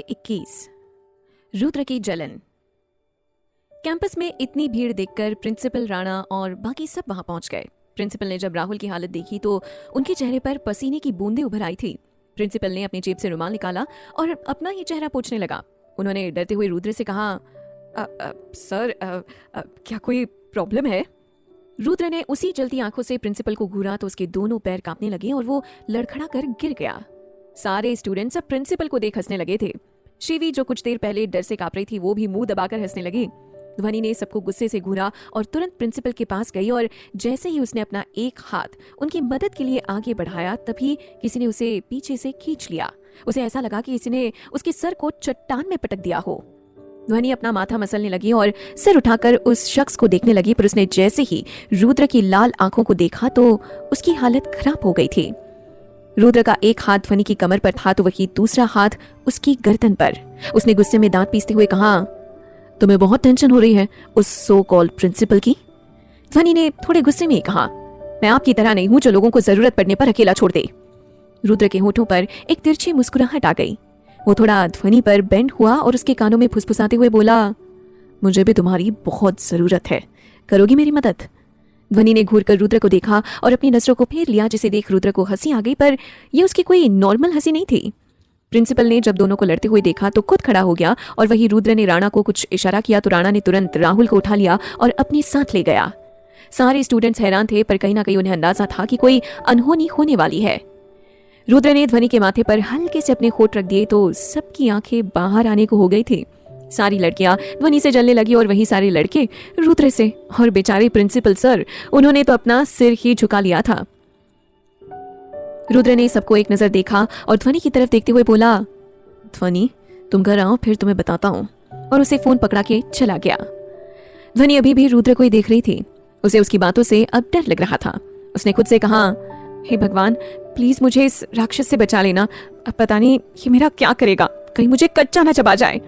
21 रुद्र की जलन। कैंपस में इतनी भीड़ देखकर प्रिंसिपल राणा और बाकी सब वहां पहुंच गए। प्रिंसिपल ने जब राहुल की हालत देखी तो उनके चेहरे पर पसीने की बूंदें उभर आई थी। प्रिंसिपल ने अपनी जेब से रुमाल निकाला और अपना ही चेहरा पोंछने लगा। उन्होंने डरते हुए रुद्र से कहा, सर क्या कोई प्रॉब्लम है? रुद्र ने उसी जलती आंखों से प्रिंसिपल को घूरा तो उसके दोनों पैर कांपने लगे और वो लड़खड़ा कर गिर गया। सारे स्टूडेंट्स अब प्रिंसिपल को देख हंसने लगे थे। शिवी जो कुछ देर पहले डर से कांप रही थी वो भी मुंह दबाकर हंसने लगी। ध्वनि ने सबको गुस्से से घूरा और तुरंत प्रिंसिपल के पास गई और जैसे ही उसने अपना एक हाथ उनकी मदद के लिए आगे बढ़ाया तभी किसी ने उसे पीछे से खींच लिया। उसे ऐसा लगा कि किसी ने उसके सर को चट्टान में पटक दिया हो। ध्वनि अपना माथा मसलने लगी और सिर उठाकर उस शख्स को देखने लगी, पर उसने जैसे ही रुद्र की लाल आंखों को देखा तो उसकी हालत खराब हो गई थी। रुद्र का एक हाथ ध्वनि की कमर पर था तो वही दूसरा हाथ उसकी गर्दन पर। उसने गुस्से में दांत पीसते हुए कहा, तुम्हें बहुत टेंशन हो रही है उस सो कॉल्ड प्रिंसिपल की? ध्वनि ने थोड़े गुस्से में कहा, मैं आपकी तरह नहीं हूं जो लोगों को जरूरत पड़ने पर अकेला छोड़ दे। रुद्र के होठों पर एक तिरछी मुस्कुराहट आ गई। वो थोड़ा ध्वनि पर बेंड हुआ और उसके कानों में फुसफुसाते हुए बोला, मुझे भी तुम्हारी बहुत जरूरत है, करोगी मेरी मदद? ध्वनि ने घूरकर रुद्र को देखा और अपनी नजरों को फेर लिया, जिसे देख रुद्र को हंसी आ गई, पर यह उसकी कोई नॉर्मल हंसी नहीं थी। प्रिंसिपल ने जब दोनों को लड़ते हुए देखा तो खुद खड़ा हो गया और वही रुद्र ने राणा को कुछ इशारा किया तो राणा ने तुरंत राहुल को उठा लिया और अपने साथ ले गया। सारे स्टूडेंट्स हैरान थे, पर कहीं ना कहीं उन्हें अंदाजा था कि कोई अनहोनी होने वाली है। रुद्र ने ध्वनि के माथे पर हल्के से अपने होठ रख दिए तो सबकी आंखें बाहर आने को हो गई थी। सारी लड़कियां ध्वनि से जलने लगी और वही सारे लड़के रुद्र से, और बेचारे प्रिंसिपल सर, उन्होंने तो अपना सिर ही झुका लिया था। रुद्र ने सबको एक नजर देखा और ध्वनि की तरफ देखते हुए बोला, ध्वनि तुम घर आओ फिर तुम्हें बताता हूं, और उसे फोन पकड़ा के चला गया। ध्वनि अभी भी रुद्र को ही देख रही थी। उसे उसकी बातों से अब डर लग रहा था। उसने खुद से कहा, हे भगवान प्लीज मुझे इस राक्षस से बचा लेना, अब पता नहीं ये मेरा क्या करेगा, कहीं मुझे कच्चा न चबा जाए।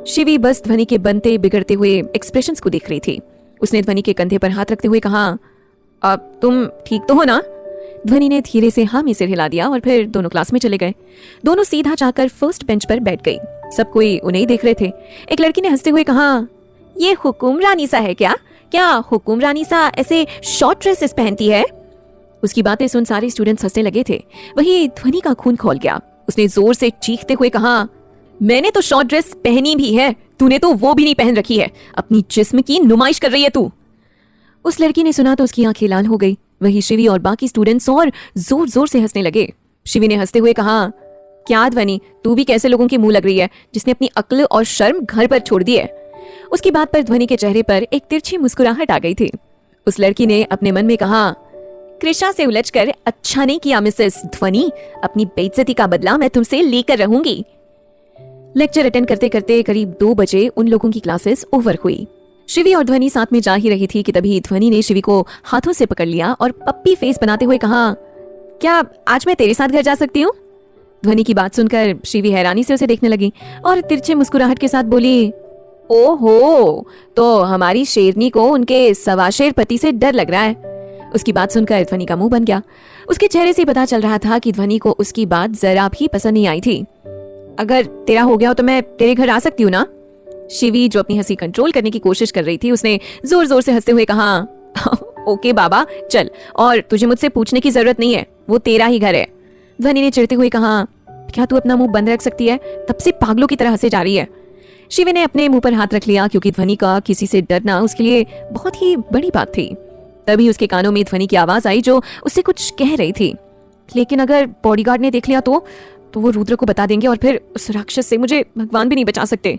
शिवी बस ध्वनि के बनते बिगड़ते हुए एक्सप्रेशंस को देख रही थी। उसने ध्वनि के कंधे पर हाथ रखते हुए कहा, अब तुम ठीक तो हो ना? ध्वनि ने धीरे से हाँ में सिर हिला दिया और फिर दोनों क्लास में चले गए। दोनों सीधा जाकर फर्स्ट बेंच पर बैठ गई। सब कोई उन्हें ही देख रहे थे। एक लड़की ने हंसते हुए कहा, ये हुकुम रानी सा है क्या? क्या हुकुम रानी सा ऐसे शॉर्ट ड्रेसेस पहनती है? उसकी बातें सुन सारे स्टूडेंट्स हंसने लगे थे। वही ध्वनि का खून खौल गया। उसने जोर से चीखते हुए कहा, मैंने तो शॉर्ट ड्रेस पहनी भी है, तूने तो वो भी नहीं पहन रखी है, अपनी जिस्म की नुमाइश कर रही है तू। उस लड़की ने सुना तो उसकी आंखें लाल हो गई। वही शिवी और बाकी स्टूडेंट्स और जोर जोर से हंसने लगे। शिवी ने हंसते हुए कहा, क्या ध्वनि तू भी कैसे लोगों की मुंह लग रही है जिसने अपनी अक्ल और शर्म घर पर छोड़ दी है? उसकी बात पर ध्वनि के चेहरे पर एक तिरछी मुस्कुराहट आ गई थी। उस लड़की ने अपने मन में कहा, कृष्णा से उलझकर अच्छा नहीं किया मिसेस ध्वनि, अपनी बेइज्जती का बदला मैं तुमसे लेकर रहूंगी। लेक्चर अटेंड करते करते करीब 2 बजे उन लोगों की क्लासेस ओवर हुई। शिवी और ध्वनि साथ में जा ही रही थी कि तभी ध्वनि ने शिवी को हाथों से पकड़ लिया और पप्पी फेस बनाते हुए कहा, क्या आज मैं तेरे साथ घर जा सकती हूँ? ध्वनि की बात सुनकर शिवी हैरानी से उसे देखने लगी और तिरछे मुस्कुराहट के साथ बोली, ओहो, तो हमारी शेरनी को उनके सवाशेर पति से डर लग रहा है। उसकी बात सुनकर ध्वनि का मुंह बन गया। उसके चेहरे से पता चल रहा था कि ध्वनि को उसकी बात जरा भी पसंद नहीं आई थी। अगर तेरा हो गया हो तो मैं तेरे घर आ सकती हूँ ना? शिवी जो अपनी हंसी कंट्रोल करने की कोशिश कर रही थी, उसने जोर जोर से हंसते हुए कहा, ओके बाबा चल, और तुझे मुझसे पूछने की जरूरत नहीं है, वो तेरा ही घर है। ध्वनि ने चिढ़ते हुए कहा, क्या तू अपना मुंह बंद रख सकती है? तब से पागलों की तरह हंसे जा रही है। शिवी ने अपने मुंह पर हाथ रख लिया क्योंकि ध्वनि का किसी से डरना उसके लिए बहुत ही बड़ी बात थी। तभी उसके कानों में ध्वनि की आवाज आई जो उससे कुछ कह रही थी, लेकिन अगर बॉडीगार्ड ने देख लिया तो वो रुद्र को बता देंगे और फिर उस राक्षस से मुझे भगवान भी नहीं बचा सकते।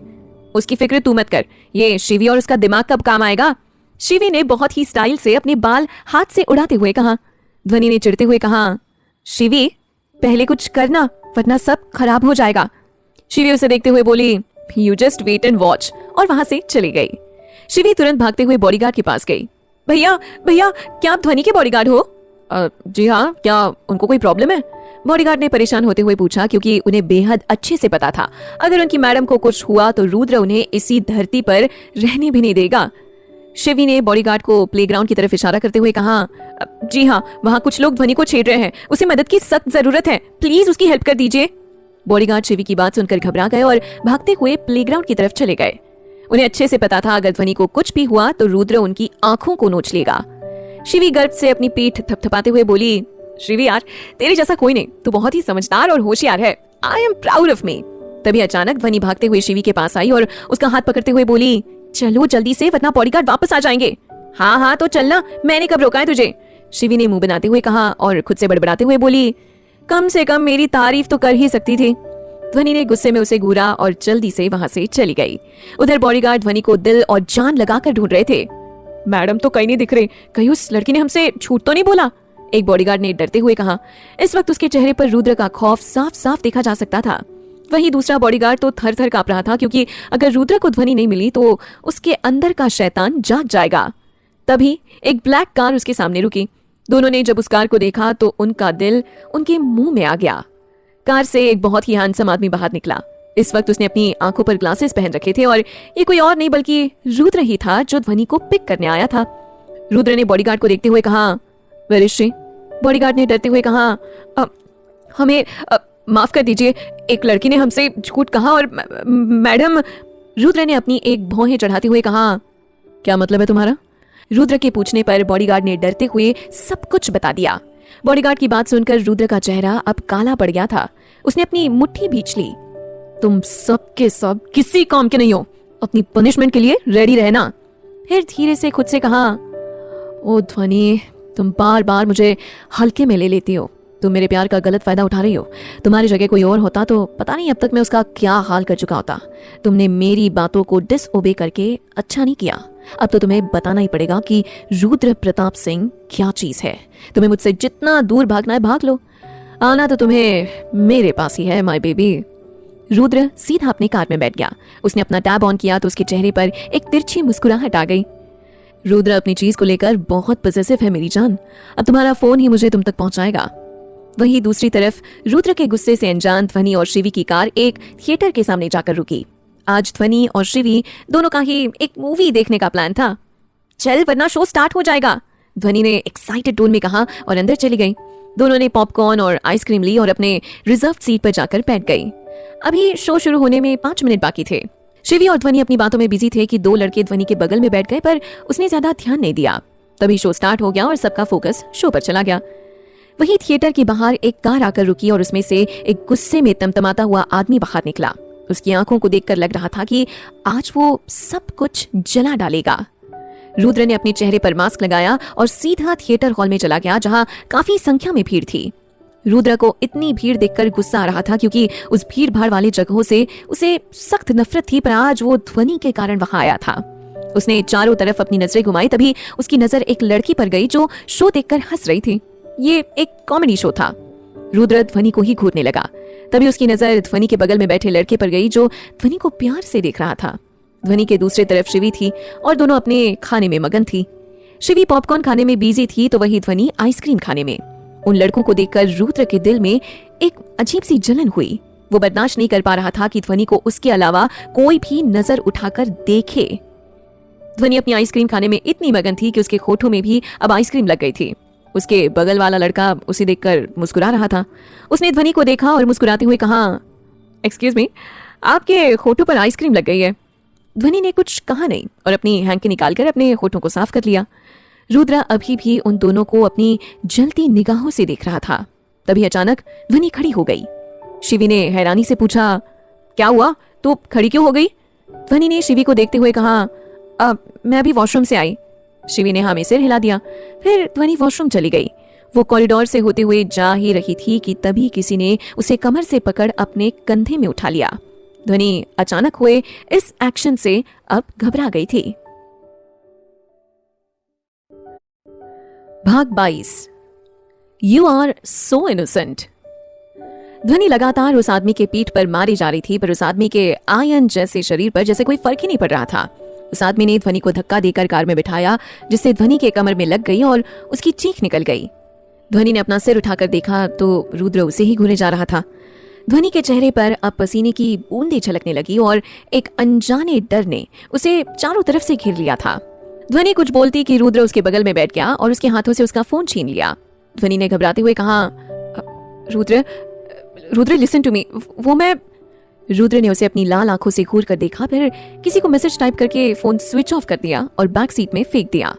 उसकी फिक्र तू मत कर, ये शिवी और उसका दिमाग कब काम आएगा? शिवी ने बहुत ही स्टाइल से अपने बाल हाथ से उड़ाते हुए कहा। ध्वनि ने चिढ़ते हुए कहा, शिवी पहले कुछ करना वरना सब खराब हो जाएगा। शिवी उसे देखते हुए बोली, you just wait and watch, और वहां से चली गई। शिवी तुरंत भागते हुए बॉडीगार्ड के पास गई। भैया भैया क्या आप ध्वनि के बॉडीगार्ड हो? जी हाँ, क्या उनको कोई प्रॉब्लम है? बॉडीगार्ड ने परेशान होते हुए पूछा, क्योंकि उन्हें बेहद अच्छे से पता था अगर उनकी मैडम को कुछ हुआ तो रुद्र उन्हें इसी धरती पर रहने भी नहीं देगा। शिवी ने बॉडीगार्ड को प्लेग्राउंड की तरफ इशारा करते हुए कहा, जी हाँ, वहाँ कुछ लोग ध्वनि को छेड़ रहे हैं, उसे मदद की सख्त जरूरत है, प्लीज उसकी हेल्प कर दीजिए। बॉडीगार्ड शिवी की बात सुनकर घबरा गए और भागते हुए प्लेग्राउंड की तरफ चले गए। उन्हें अच्छे से पता था अगर ध्वनि को कुछ भी हुआ तो रुद्र उनकी आंखों को नोच लेगा। शिवी गर्व से अपनी पीठ थपथपाते हुए बोली, शिवी यार, तेरे जैसा कोई नहीं, तू बहुत ही समझदार और होशियार है। I am proud of me. तभी अचानक ध्वनि भागते हुए शिवी के पास आई और उसका हाथ पकड़ते हुए बोली, चलो जल्दी से वरना बॉडीगार्ड वापस आ जाएंगे। हाँ हाँ तो चलना, मैंने कब रोका है तुझे? शिवी ने मुंह बनाते हुए कहा और खुद से बड़बड़ाते हुए बोली, कम से कम मेरी तारीफ तो कर ही सकती थी। ध्वनि ने गुस्से में उसे घूरा और जल्दी से वहां से चली गई। उधर बॉडीगार्ड ध्वनि को दिल और जान लगाकर ढूंढ रहे थे। मैडम तो कहीं नहीं दिख रहे, कहीं उस लड़की ने हमसे झूठ तो नहीं बोला? एक बॉडीगार्ड ने डरते हुए कहा। इस वक्त उसके चेहरे पर रुद्र का खौफ साफ साफ देखा जा सकता था। वहीं दूसरा बॉडीगार्ड तो थर थर कांप रहा था, क्योंकि अगर रुद्र को ध्वनि नहीं मिली तो उसके अंदर का शैतान जाग जाएगा। तभी एक ब्लैक कार उसके सामने रुकी। दोनों ने जब उस कार को देखा तो उनका दिल उनके मुंह में आ गया। कार से एक बहुत ही हैंडसम आदमी बाहर निकला। इस वक्त उसने अपनी आंखों पर ग्लासेस पहन रखे थे और ये कोई और नहीं बल्कि रुद्र ही था जो ध्वनि को पिक करने आया था। रुद्र ने बॉडीगार्ड को देखते हुए कहा, वेयर इज शी? बॉडीगार्ड ने डरते हुए कहा, हमें माफ कर दीजिए, एक लड़की ने हमसे झूठ कहा और मैडम। रुद्र ने अपनी एक भौहें चढ़ाते हुए कहा, क्या मतलब है तुम्हारा? रुद्र के पूछने पर बॉडीगार्ड ने डरते हुए सब कुछ बता दिया। बॉडीगार्ड की बात सुनकर रुद्र का चेहरा अब काला पड़ गया था। उसने अपनी मुट्ठी भींच ली। तुम सब के सब किसी काम के नहीं हो, अपनी पनिशमेंट के लिए रेडी रहना। फिर धीरे से खुद से कहा, ओ ध्वनि, तुम बार बार मुझे हल्के में ले लेती हो। तुम मेरे प्यार का गलत फायदा उठा रही हो। तुम्हारी जगह कोई और होता तो पता नहीं अब तक मैं उसका क्या हाल कर चुका होता। तुमने मेरी बातों को डिसओबे करके अच्छा नहीं किया। अब तो तुम्हें बताना ही पड़ेगा कि रुद्र प्रताप सिंह क्या चीज है। तुम्हें मुझसे जितना दूर भागना है भाग लो, आना तो तुम्हें मेरे पास ही है माय बेबी। रुद्र सीधा अपनी कार में बैठ गया। उसने अपना टैब ऑन किया तो उसके चेहरे पर एक तिरछी मुस्कुराहट आ गई। रुद्र अपनी चीज को लेकर बहुत पॉसेसिव है मेरी जान। अब तुम्हारा फोन ही मुझे तुम तक पहुंचाएगा। वहीं दूसरी तरफ रुद्र के गुस्से से अनजान ध्वनि और शिवी की कार एक थिएटर के सामने जाकर रुकी। आज ध्वनि और शिवी दोनों का ही एक मूवी देखने का प्लान था। चल वरना शो स्टार्ट हो जाएगा, ध्वनि ने एक्साइटेड टोन में कहा और अंदर चली गई। दोनों ने पॉपकॉर्न और आइसक्रीम ली और अपने रिजर्व सीट पर जाकर बैठ गई। अभी शो शुरू होने में 5 मिनट बाकी थे। शिवी और ध्वनि अपनी बातों में बिजी थे कि 2 लड़के ध्वनि के बगल में बैठ गए, पर उसने ज्यादा ध्यान नहीं दिया। तभी शो स्टार्ट हो गया और सबका फोकस शो पर चला गया। वहीं थिएटर के बाहर एक कार आकर रुकी और उसमें से एक गुस्से में तमतमाता हुआ आदमी बाहर निकला। उसकी आंखों को देखकर लग रहा था कि आज वो सब कुछ जला डालेगा। रुद्र ने अपने चेहरे पर मास्क लगाया और सीधा थिएटर हॉल में चला गया, जहां काफी संख्या में भीड़ थी। रुद्र को इतनी भीड़ देखकर गुस्सा आ रहा था, क्योंकि उस भीड़ भाड़ वाली जगहों से उसे सख्त नफरत थी, पर आज वो ध्वनि के कारण वहां आया था। उसने चारों तरफ अपनी नजरें घुमाई। तभी उसकी नजर एक लड़की पर गई जो शो देखकर हंस रही थी। ये एक कॉमेडी शो था। रुद्र ध्वनि को ही घूरने लगा। तभी उसकी नजर ध्वनि के बगल में बैठे लड़के पर गई जो ध्वनि को प्यार से देख रहा था। ध्वनि के दूसरी तरफ शिवी थी और दोनों अपने खाने में मगन थी। शिवी पॉपकॉर्न खाने में बिजी थी तो वही ध्वनि आइसक्रीम खाने में। उन लड़कों को देखकर रुद्र के दिल में एक अजीब सी जलन हुई। वो बर्दाश्त नहीं कर पा रहा था कि ध्वनि को उसके अलावा कोई भी नजर उठाकर देखे। ध्वनि अपनी आइसक्रीम खाने में इतनी मगन थी कि उसके होठों में भी अब आइसक्रीम लग गई थी। उसके बगल वाला लड़का उसे देखकर मुस्कुरा रहा था। उसने ध्वनि को देखा और मुस्कुराते हुए कहा, एक्सक्यूज मी, आपके होठों पर आइसक्रीम लग गई है। ध्वनि ने कुछ कहा नहीं और अपनी हैंकी निकालकर अपने होठों को साफ कर लिया। रुद्र अभी भी उन दोनों को अपनी जलती निगाहों से देख रहा था। तभी अचानक ध्वनि खड़ी हो गई। शिवी ने हैरानी से पूछा, क्या हुआ, तू खड़ी क्यों हो गई? ध्वनि ने शिवी को देखते हुए कहा, मैं अभी वॉशरूम से आई। शिवी ने हाँ में सिर हिला दिया। फिर ध्वनि वॉशरूम चली गई। वो कॉरिडोर से होते हुए जा ही रही थी कि तभी किसी ने उसे कमर से पकड़ अपने कंधे में उठा लिया। ध्वनि अचानक हुए इस एक्शन से अब घबरा गई थी। भाग 22। You are so innocent. ध्वनि लगातार उस आदमी के पीठ पर मारी जा रही थी, पर उस आदमी के आयन जैसे शरीर पर जैसे कोई फर्क ही नहीं पड़ रहा था। उस आदमी ने ध्वनि को धक्का देकर कार में बिठाया, जिससे ध्वनि के कमर में लग गई और उसकी चीख निकल गई। ध्वनि ने अपना सिर उठाकर देखा तो रुद्र उसे ही घूरे जा रहा था। ध्वनि के चेहरे पर अब पसीने की बूंदें छलकने लगी और एक अनजाने डर ने उसे चारों तरफ से घेर लिया था। ध्वनि कुछ बोलती कि रुद्र उसके बगल में बैठ गया और उसके हाथों से उसका फोन छीन लिया। ध्वनि ने घबराते हुए कहा, Rudra Rudra listen to me, वो मैं। रुद्र ने उसे अपनी लाल आंखों से घूर कर देखा, फिर किसी को मैसेज टाइप करके फोन स्विच ऑफ कर दिया और बैक सीट में फेंक दिया।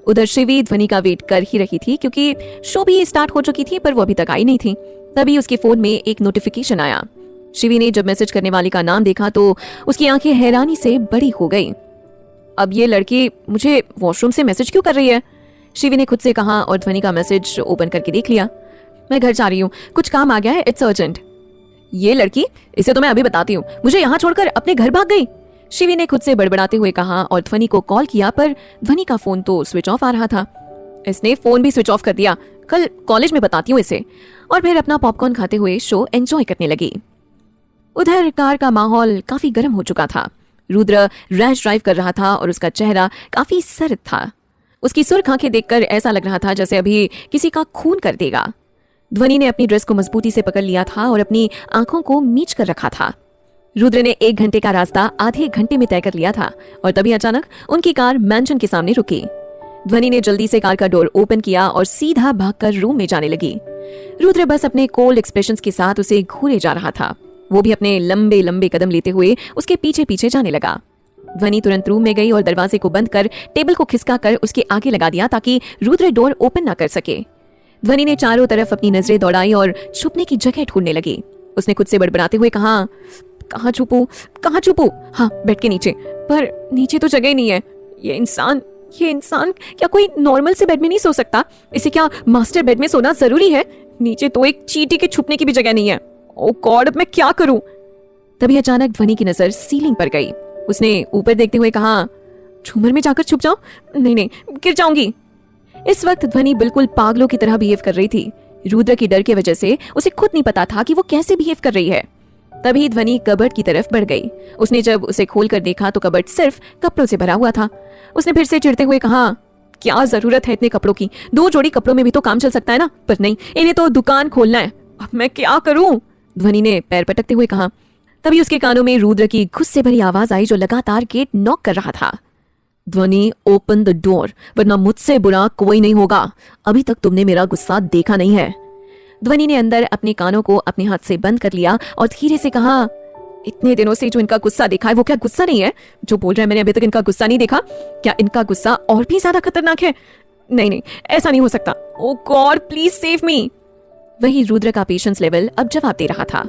उधर शिवी ध्वनि का वेट कर ही रही थी क्योंकि शो भी स्टार्ट हो चुकी थी, पर वो अभी तक आई नहीं थी। तभी उसके फोन में एक नोटिफिकेशन आया। शिवी ने जब मैसेज करने वाली का नाम देखा तो उसकी आंखें हैरानी से बड़ी हो गई। अब ये लड़की मुझे वॉशरूम से मैसेज क्यों कर रही है? शिवी ने खुद से कहा और ध्वनि का मैसेज ओपन करके देख लिया। मैं घर जा रही हूँ, कुछ काम आ गया है, इट्स अर्जेंट। ये लड़की, इसे तो मैं अभी बताती हूँ, मुझे यहाँ छोड़कर अपने घर भाग गई, शिवी ने खुद से बड़बड़ाते हुए कहा और ध्वनि को कॉल किया, पर ध्वनि का फोन तो स्विच ऑफ आ रहा था। इसने फोन भी स्विच ऑफ कर दिया, कल कॉलेज में बताती हूँ इसे। और फिर अपना पॉपकॉर्न खाते हुए शो एंजॉय करने लगी। उधर कार का माहौल काफी गर्म हो चुका था। रुद्र रैश ड्राइव कर रहा था और उसका चेहरा काफी सर्द था। उसकी सुर्ख आंखें देखकर ऐसा लग रहा था जैसे अभी किसी का खून कर देगा। ध्वनि ने अपनी ड्रेस को मजबूती से पकड़ लिया था और अपनी आंखों को मीच कर रखा था। रुद्र ने 1 घंटे का रास्ता आधे घंटे में तय कर लिया था और तभी अचानक उनकी कार मैंशन के सामने रुकी। ध्वनि ने जल्दी से कार का डोर ओपन किया और सीधा भागकर रूम में जाने लगी। रुद्र बस अपने कोल्ड एक्सप्रेशंस के साथ उसे घूरे जा रहा था। वो भी अपने लंबे लंबे कदम लेते हुए उसके पीछे पीछे जाने लगा। ध्वनि तुरंत रूम में गई और दरवाजे को बंद कर टेबल को खिसका कर उसके आगे लगा दिया ताकि रुद्र डोर ओपन ना कर सके। ध्वनि ने चारों तरफ अपनी नजरें दौड़ाई और छुपने की जगह ढूंढने लगी। उसने खुद से बड़बड़ाते हुए कहा, कहाँ छुपूं, कहाँ छुपूं? हाँ, बेड के नीचे, पर नीचे तो जगह ही नहीं है। ये इंसान क्या कोई नॉर्मल से बेड में नहीं सो सकता? इसे क्या मास्टर बेड में सोना जरूरी है? नीचे तो एक चींटी के छुपने की भी जगह नहीं है। ओ गॉड, अब मैं क्या करूं? तभी अचानक ध्वनि की नजर सीलिंग पर गई। उसने ऊपर देखते हुए कहा, झूमर में जाकर छुप जाऊं? नहीं, गिर जाऊंगी। इस वक्त ध्वनि बिल्कुल पागलों की तरह बिहेव कर रही थी। रुद्र की डर की वजह से उसे खुद नहीं पता था कि वो कैसे बिहेव कर रही है। तभी ध्वनि कबर्ड की तरफ बढ़ गई। उसने जब उसे खोलकर देखा तो कबर्ड सिर्फ कपड़ों से भरा हुआ था। उसने फिर से चिढ़ते हुए कहा, क्या जरूरत है इतने कपड़ों की? 2 जोड़ी कपड़ों में भी तो काम चल सकता है ना? पर नहीं, इन्हें तो दुकान खोलना है। अब मैं क्या करूं? ध्वनि ने पैर पटकते हुए कहा। तभी उसके कानों में रुद्र की गुस्से भरी आवाज आई जो लगातार गेट नॉक कर रहा था। ध्वनि, ओपन द डोर, वरना मुझसे बुरा कोई नहीं होगा। अभी तक तुमने मेरा गुस्सा देखा नहीं है। ध्वनि ने अंदर अपने कानों को अपने हाथ से बंद कर लिया और धीरे से कहा, इतने दिनों से जो इनका गुस्सा देखा है वो क्या गुस्सा नहीं है? जो बोल रहे हैं मैंने अभी तक इनका गुस्सा नहीं देखा, क्या इनका गुस्सा और भी ज्यादा खतरनाक है? नहीं, ऐसा नहीं हो सकता। ओ गॉड, प्लीज सेव मी। वही रुद्र का पेशेंस लेवल अब जवाब दे रहा था।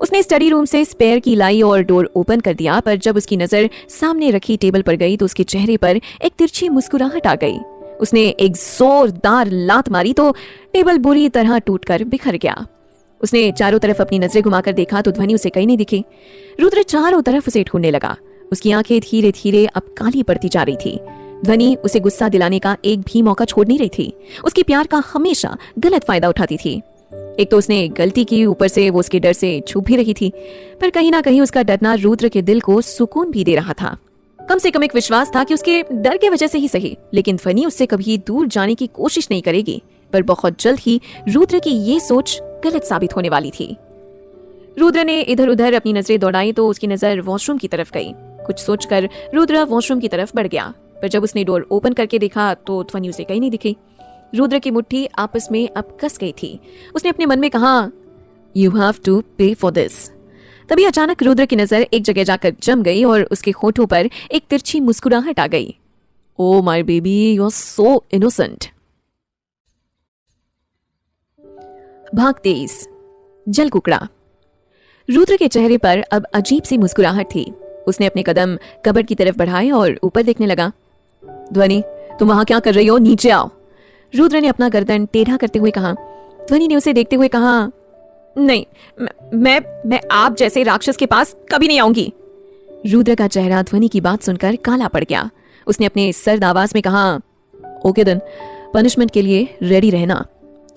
उसने स्टडी रूम से स्पेयर की लाई और डोर ओपन कर दिया, पर जब उसकी नजर सामने रखी टेबल पर गई तो उसके चेहरे पर एक तिरछी मुस्कुराहट आ गई। उसने एक जोरदार लात मारी तो टेबल बुरी तरह टूटकर बिखर गया। उसने चारों तरफ अपनी नजरें घुमाकर देखा तो ध्वनि उसे कहीं नहीं दिखी। रुद्र चारों तरफ उसे ढूंढने लगा। उसकी आंखें धीरे धीरे अब काली पड़ती जा रही थी। ध्वनि उसे गुस्सा दिलाने का एक भी मौका छोड़ नहीं रही थी। उसकी प्यार का हमेशा गलत फायदा उठाती थी। एक तो उसने गलती की, ऊपर से वो उसके डर से छुप भी रही थी, पर कहीं ना कहीं उसका डरना रुद्र के दिल को सुकून भी दे रहा था। कम से कम एक विश्वास था कि उसके डर की वजह से ही सही, लेकिन ध्वनि उससे कभी दूर जाने की कोशिश नहीं करेगी। पर बहुत जल्द ही रुद्र की ये सोच गलत साबित होने वाली थी। रुद्र ने इधर उधर अपनी नजरें दौड़ाई तो उसकी नजर वॉशरूम की तरफ गई। कुछ सोचकर रुद्र वॉशरूम की तरफ बढ़ गया, पर जब उसने डोर ओपन करके देखा तो ध्वनि उसे कहीं नहीं दिखी। रुद्र की मुट्ठी आपस में अब कस गई थी। उसने अपने मन में कहा, यू हैव टू पे फॉर दिस। तभी अचानक रुद्र की नजर एक जगह जाकर जम गई और उसके होठों पर एक तिरछी मुस्कुराहट आ गई। Oh my baby, you are so innocent. भाग 23, जल कुकड़ा। रुद्र के चेहरे पर अब अजीब सी मुस्कुराहट थी। उसने अपने कदम कबर्ड की तरफ बढ़ाए और ऊपर देखने लगा। ध्वनि, तुम वहां क्या कर रही हो? नीचे आओ। रुद्र ने अपना गर्दन टेढ़ा करते हुए कहा। ध्वनि ने उसे देखते हुए कहा, नहीं, मैं आप जैसे राक्षस के पास कभी नहीं आऊंगी। रुद्र का चेहरा ध्वनि की बात सुनकर काला पड़ गया। उसने अपने सर्द आवाज में कहा, ओके देन, पनिशमेंट के लिए रेडी रहना।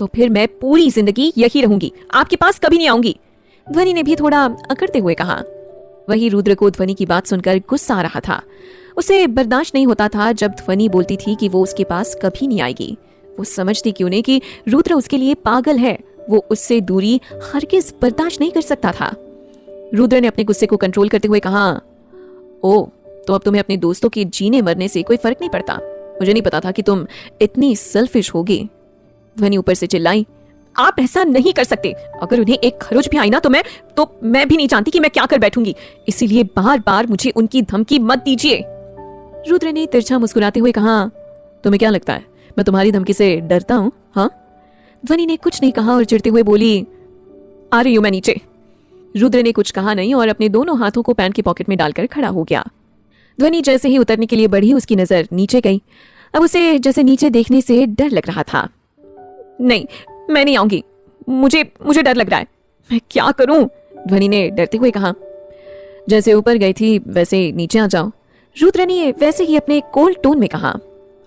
तो फिर मैं पूरी जिंदगी यही रहूंगी, आपके पास कभी नहीं आऊंगी। ध्वनि ने भी थोड़ा अकड़ते हुए कहा। वही रुद्र को ध्वनि की बात सुनकर गुस्सा आ रहा था। उसे बर्दाश्त नहीं होता था जब ध्वनि बोलती थी कि वो उसके पास कभी नहीं आएगी। वो समझती क्यों नहीं कि रुद्र उसके लिए पागल है। वो उससे दूरी हरगिज बर्दाश्त नहीं कर सकता था। रुद्र ने अपने गुस्से को कंट्रोल करते हुए कहा, ओ, तो अब तुम्हें अपने दोस्तों के जीने मरने से कोई फर्क नहीं पड़ता। मुझे नहीं पता था कि तुम इतनी सेल्फिश होगी। ध्वनि ऊपर से चिल्लाई, आप ऐसा नहीं कर सकते। अगर उन्हें एक खरोच भी आई ना तो मैं भी नहीं जानती कि मैं क्या कर बैठूंगी। इसीलिए बार बार मुझे उनकी धमकी मत दीजिए। रुद्र ने तिरछा मुस्कुराते हुए कहा, तुम्हें क्या लगता है मैं तुम्हारी धमकी से डरता हूँ? हाँ? ध्वनि ने कुछ नहीं कहा और चिढ़ते हुए बोली, आ रही हूं मैं नीचे। रुद्र ने कुछ कहा नहीं और अपने दोनों हाथों को पैंट की पॉकेट में डालकर खड़ा हो गया। ध्वनि जैसे ही उतरने के लिए बढ़ी, उसकी नजर नीचे गई। अब उसे जैसे नीचे देखने से डर लग रहा था। नहीं, मैं नहीं आऊंगी, मुझे डर लग रहा है, मैं क्या करूं? ध्वनि ने डरते हुए कहा। जैसे ऊपर गई थी वैसे नीचे आ जाओ, रुद्र ने वैसे ही अपने कोल्ड टोन में कहा।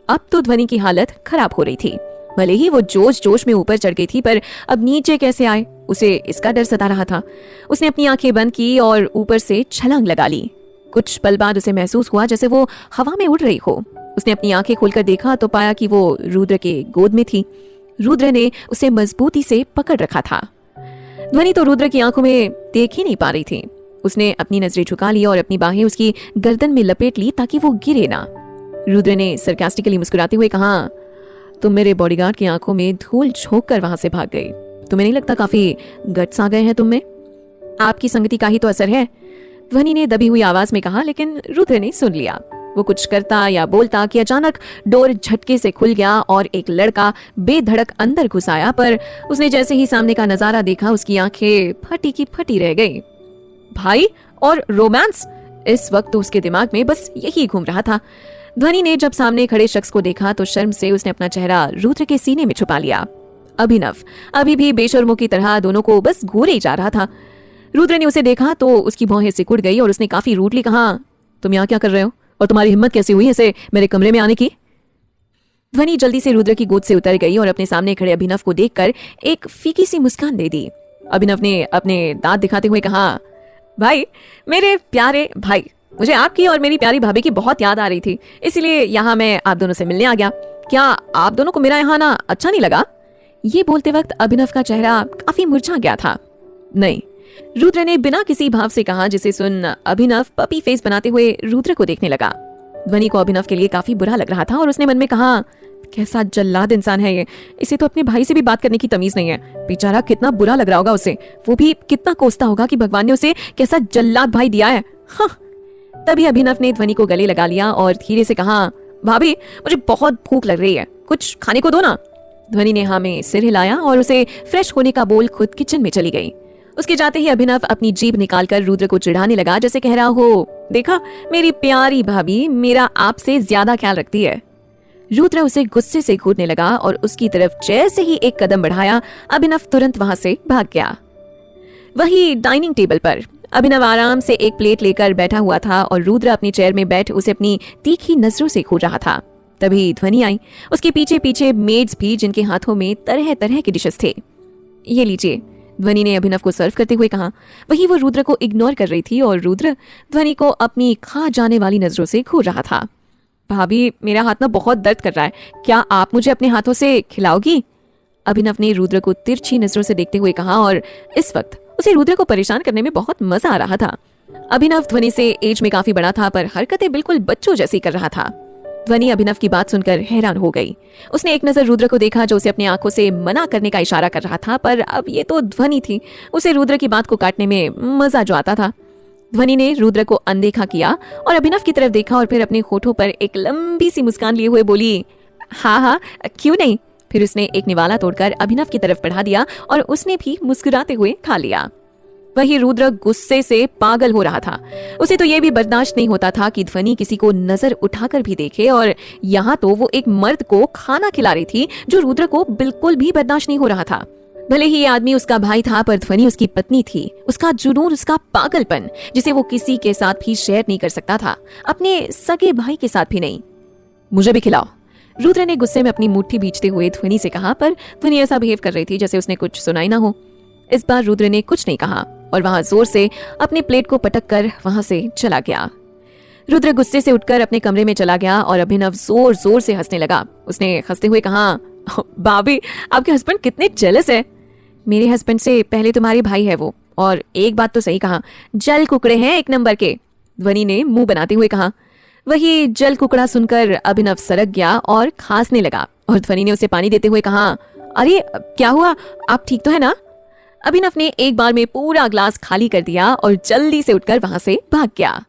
अब तो ध्वनि की हालत खराब हो रही थी। भले ही वो जोश जोश में ऊपर चढ़ गई थी, पर अब नीचे कैसे आए उसे इसका डर सता रहा था। उसने अपनी आंखें बंद की और ऊपर से छलांग लगा ली। कुछ पल बाद उसे महसूस हुआ जैसे वो हवा में उड़ रही हो। उसने अपनी आंखें खोलकर देखा तो पाया कि वो रुद्र के गोद में थी। रुद्र ने उसे मजबूती से पकड़ रखा था। ध्वनि तो रुद्र की आंखों में देख ही नहीं पा रही थी। उसने अपनी नजरें झुका ली और अपनी बाहें उसकी गर्दन में लपेट ली ताकि वो गिरे ना। रुद्र ने सरकास्टिकली मुस्कुराते हुए कहा, तुम मेरे बॉडीगार्ड की आंखों में धूल झोंक कर वहां से भाग गई। तुम्हें नहीं लगता काफी गट्स आ गए हैं तुम में? आपकी संगति का ही तो असर है, ध्वनि ने दबी हुई आवाज में कहा। लेकिन रुद्र ने सुन लिया। वो कुछ करता या बोलता कि अचानक डोर झटके से खुल गया और एक लड़का बेधड़क अंदर घुस आया। पर उसने जैसे ही सामने का नजारा देखा, उसकी आंखें फटी की फटी रह गई। भाई और रोमांस, इस वक्त तो उसके दिमाग में बस यही घूम रहा था। ध्वनि ने जब सामने खड़े शख्स को देखा तो शर्म से उसने अपना चेहरा रुद्र के सीने में छुपा लिया। अभिनव अभी भी बेशर्मों की तरह दोनों को बस घूरे ही जा रहा था। रुद्र ने उसे देखा तो उसकी भौहें सिकुड़ गई और उसने काफी रूडली कहा, तुम यहाँ क्या कर रहे हो और तुम्हारी हिम्मत कैसी हुई ऐसे मेरे कमरे में आने की? ध्वनि जल्दी से रुद्र की गोद से उतर गई और अपने सामने खड़े अभिनव को देखकर एक फीकी सी मुस्कान दे दी। अभिनव ने अपने दांत दिखाते हुए कहा, भाई, मेरे प्यारे भाई, मुझे आपकी और मेरी प्यारी भाभी की बहुत याद आ रही थी, इसलिए यहाँ मैं आप दोनों से मिलने आ गया। क्या आप दोनों को मेरा यहाँ आना अच्छा नहीं लगा? ये बोलते वक्त अभिनव का चेहरा काफी मुरझा गया था। नहीं, रुद्र ने बिना किसी भाव से कहा, जिसे सुन अभिनव पपी फेस बनाते हुए रुद्र को देखने लगा। ध्वनि को अभिनव के लिए काफी बुरा लग रहा था और उसने मन में कहा, कैसा जल्लाद इंसान है ये, इसे तो अपने भाई से भी बात करने की तमीज नहीं है। बेचारा कितना बुरा लग रहा होगा उसे, वो भी कितना कोसता होगा कि भगवान ने उसे कैसा जल्लाद भाई दिया है। हाँ। तभी अभिनव ने ध्वनि को गले लगा लिया और धीरे से कहा, भाभी, मुझे बहुत भूख लग रही है, कुछ खाने को दो ना। ध्वनि ने हाँ में सिर हिलाया और उसे फ्रेश होने का बोल खुद किचन में चली गई। उसके जाते ही अभिनव अपनी जीभ निकालकर रुद्र को चिढ़ाने लगा, जैसे कह रहा हो, देखा मेरी प्यारी भाभी मेरा आपसे ज्यादा ख्याल रखती है। रुद्र उसे गुस्से से घूरने लगा और उसकी तरफ जैसे ही एक कदम बढ़ाया, अभिनव तुरंत वहां से भाग गया। वही डाइनिंग टेबल पर अभिनव आराम से एक प्लेट लेकर बैठा हुआ था और रुद्र अपनी चेयर में बैठ उसे अपनी तीखी नजरों से घूर रहा था। तभी ध्वनि आई, उसके पीछे पीछे मेड्स भी, जिनके हाथों में तरह तरह के डिशेस थे। ये लीजिए, ध्वनि ने अभिनव को सर्व करते हुए कहा। वही वो रुद्र को इग्नोर कर रही थी और रुद्र ध्वनि को अपनी खा जाने वाली नजरों से घूर रहा था। भाभी, मेरा हाथ ना बहुत दर्द कर रहा है, क्या आप मुझे अपने हाथों से खिलाओगी? अभिनव ने रुद्र को तिरछी नजरों से देखते हुए कहा और इस वक्त उसे रुद्र को परेशान करने में बहुत मजा आ रहा था। अभिनव ध्वनि से एज में काफी बड़ा था, पर हरकतें बिल्कुल बच्चों जैसी कर रहा था। ध्वनि अभिनव की बात सुनकर हैरान हो गई। उसने एक नजर रुद्र को देखा, जो उसे अपनी आंखों से मना करने का इशारा कर रहा था, पर अब ये तो ध्वनि थी, उसे रुद्र की बात को काटने में मजा जो आता था। ध्वनि ने रुद्र को अनदेखा किया और अभिनव की तरफ देखा और फिर अपने होठों पर एक लंबी सी मुस्कान लिए हुए बोली, हाँ हाँ, क्यों नहीं। फिर उसने एक निवाला तोड़कर अभिनव की तरफ बढ़ा दिया और उसने भी मुस्कुराते हुए खा लिया। वही रुद्र गुस्से से पागल हो रहा था। उसे तो यह भी बर्दाश्त नहीं होता था कि ध्वनि किसी को नजर उठाकर भी देखे, और यहाँ तो वो एक मर्द को खाना खिला रही थी, जो रुद्र को बिल्कुल भी बर्दाश्त नहीं हो रहा था। भले ही ये आदमी उसका भाई था, पर ध्वनि उसकी पत्नी थी। उसका जुनून, उसका पागलपन, जिसे वो किसी के साथ भी शेयर नहीं कर सकता था, अपने सगे भाई के साथ भी नहीं। मुझे भी खिलाओ, रुद्र ने गुस्से में अपनी मुट्ठी भींचते हुए ध्वनि से कहा, पर ध्वनि ऐसा बिहेव कर रही थी जैसे उसने कुछ सुनाई ना हो। इस बार रुद्र ने कुछ नहीं कहा और वहां जोर से अपने प्लेट को पटक कर वहां से चला गया। रुद्र गुस्से से उठकर अपने कमरे में चला गया और अभिनव जोर जोर से हंसने लगा। उसने हंसते हुए कहा, भाभी, आपके हस्बैंड कितने जेलस है। मेरे हस्बैंड से पहले तुम्हारे भाई है वो, और एक बात तो सही कहा, जल कुकड़े हैं एक नंबर के। ध्वनि ने मुंह बनाते हुए कहा। वही जल कुकड़ा सुनकर अभिनव सरक गया और खांसने लगा और ध्वनि ने उसे पानी देते हुए कहा, अरे क्या हुआ, आप ठीक तो है ना? अभिनव ने एक बार में पूरा ग्लास खाली कर दिया और जल्दी से उठकर वहां से भाग गया।